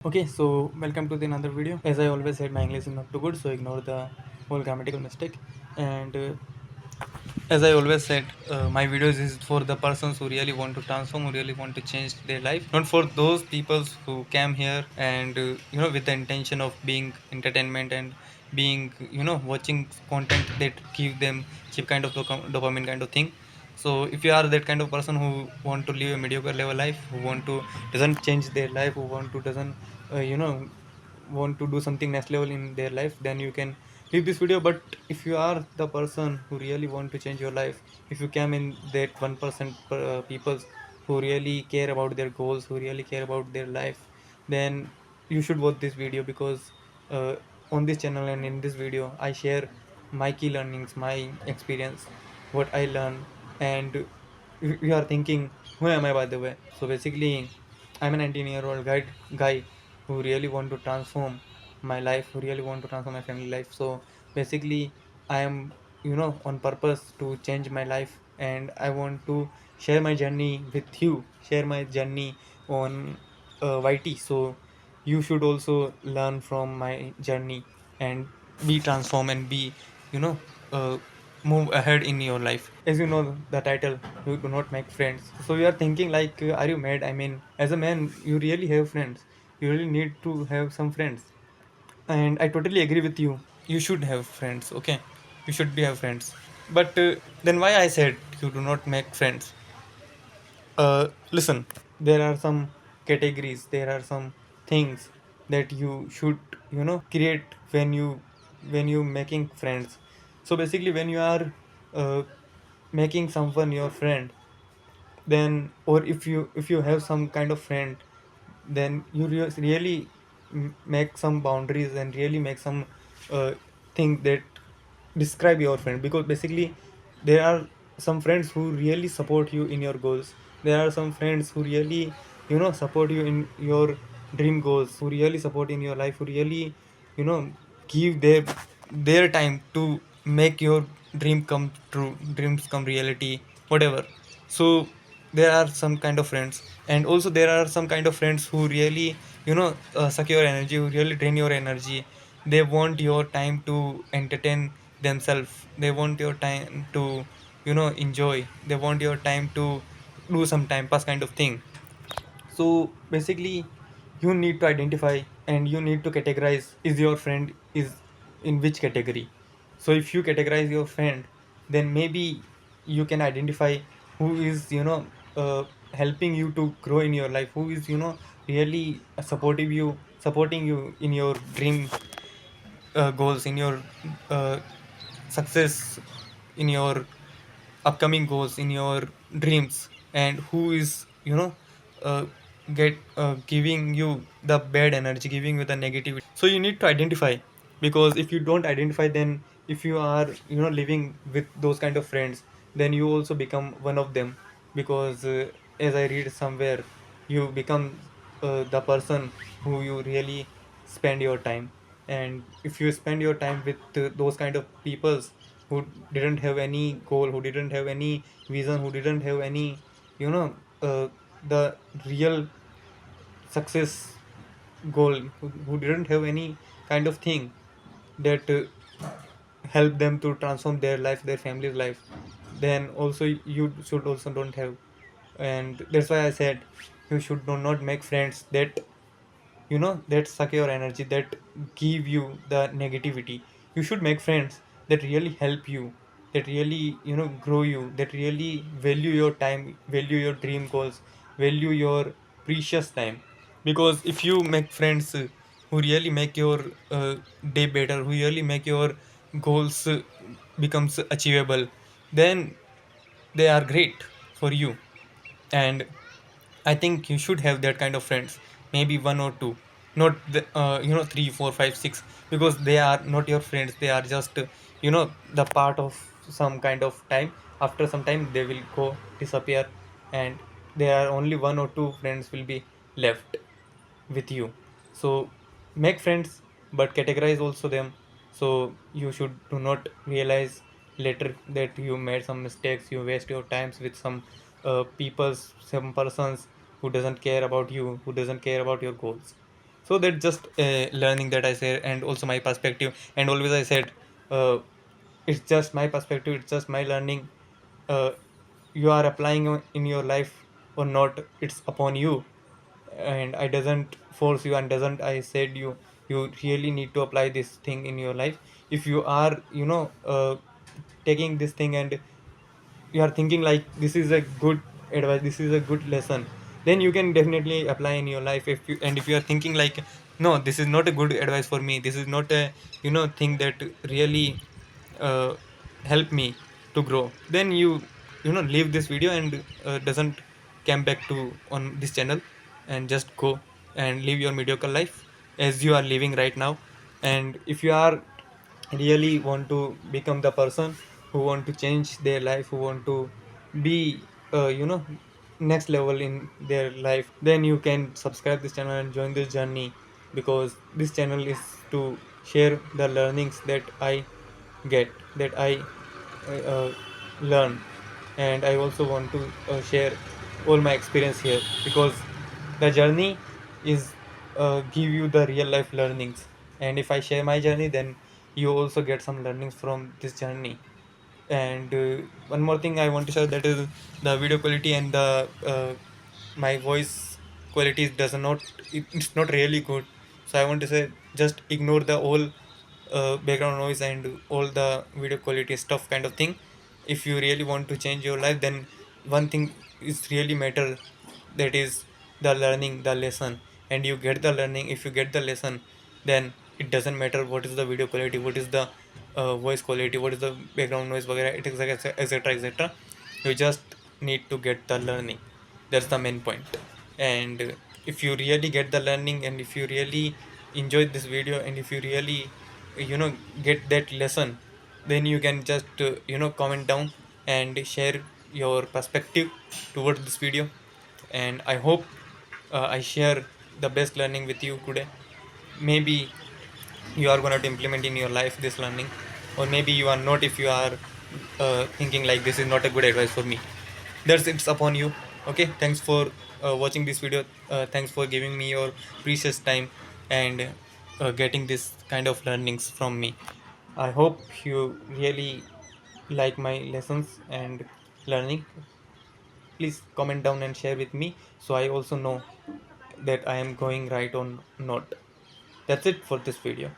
Okay, so welcome to the another video. As I always said, my English is not too good, so ignore the whole grammatical mistake. And as I always said, my videos is for the persons who really want to transform, who really want to change their life, not for those people who came here and with the intention of being entertainment and being watching content that give them cheap kind of dopamine kind of thing. So if you are that kind of person who want to live a mediocre level life, who want to doesn't change their life, who want to doesn't uh, you know want to do something next level in their life, then you can leave this video. But if you are the person who really want to change your life, if you came in that 1% people who really care about their goals, who really care about their life, then you should watch this video, because on this channel and in this video I share my key learnings, my experience, what I learned. And you are thinking, who am I, by the way? So basically, I'm a 19-year-old guy who really want to transform my life, who really want to transform my family life. So basically, I am, on purpose to change my life, and I want to share my journey with you, share my journey on YT. So you should also learn from my journey and be transformed and be, you know, uh, move ahead in your life. As you know, the title, you do not make friends. So you are thinking like, are you mad? I mean, as a man, you really have friends. You really need to have some friends. And I totally agree with you. You should have friends, okay? You should be have friends. But then why I said you do not make friends? Listen, there are some categories, there are some things that you should create when you making friends. So basically, when you are uh, making someone your friend, then, or if you have some kind of friend, then you really make some boundaries and really make some uh, things that describe your friend. Because basically, there are some friends who really support you in your goals. There are some friends who really support you in your dream goals, who really support in your life, who really you know give their time to make your dreams come reality, whatever. So there are some kind of friends, and also there are some kind of friends who really suck your energy, who really drain your energy. They want your time to entertain themselves, they want your time to enjoy, they want your time to do some time pass kind of thing. So basically, you need to identify and you need to categorize, is your friend is in which category. So if you categorize your friend, then maybe you can identify who is helping you to grow in your life, who is really supporting you in your dream goals, in your uh, success, in your upcoming goals, in your dreams. And who is uh, get giving you the bad energy, giving you the negativity. So you need to identify, because if you don't identify, then if you are living with those kind of friends, then you also become one of them. Because as I read somewhere, you become the person who you really spend your time. And if you spend your time with those kind of peoples who didn't have any goal, who didn't have any vision, who didn't have any you know the real success goal, who didn't have any kind of thing that help them to transform their life, their family's life, then also you should also don't have. And that's why I said, you should not make friends that suck your energy, that give you the negativity. You should make friends that really help you, that really grow you, that really value your time, value your dream goals, value your precious time. Because if you make friends who really make your day better, who really make your goals becomes achievable, then they are great for you. And I think you should have that kind of friends, maybe one or two, not three, four, five, six, because they are not your friends. They are just the part of some kind of time. After some time, they will go disappear, and there are only one or two friends will be left with you. So make friends, but categorize also them. So you should do not realize later that you made some mistakes, you waste your times with some people's, some persons who doesn't care about you, who doesn't care about your goals. So that just learning that I said, and also my perspective. And always I said, uh, it's just my perspective, it's just my learning. uh, you are applying in your life or not, it's upon you. And I doesn't force you, and doesn't I said you really need to apply this thing in your life. If you are taking this thing and you are thinking like this is a good advice, this is a good lesson, then you can definitely apply in your life. If you, and if you are thinking like no, this is not a good advice for me, this is not a thing that really uh, help me to grow, then you leave this video and doesn't come back to on this channel, and just go and live your mediocre life as you are living right now. And if you are really want to become the person who want to change their life, who want to be next level in their life, then you can subscribe this channel and join this journey, because this channel is to share the learnings that I get, that I learn. And I also want to share all my experience here, because the journey is give you the real life learnings. And if I share my journey, then you also get some learnings from this journey. And one more thing I want to share, that is the video quality and the my voice quality does not, it's not really good. So I want to say, just ignore the whole background noise and all the video quality stuff kind of thing. If you really want to change your life, then one thing is really matter, that is the learning, the lesson. And you get the learning, if you get the lesson, then it doesn't matter what is the video quality, what is the voice quality, what is the background noise, etc, etc, etc. You just need to get the learning. That's the main point. And if you really get the learning, and if you really enjoyed this video, and if you really get that lesson, then you can just comment down and share your perspective towards this video. And I hope I share the best learning with you today. Maybe you are going to implement in your life this learning, or maybe you are not. If you are thinking like this is not a good advice for me, that's it's upon you. Okay, thanks for watching this video. Thanks for giving me your precious time and getting this kind of learnings from me. I hope you really like my lessons and learning. Please comment down and share with me, so I also know that I am going right or not. That's it for this video.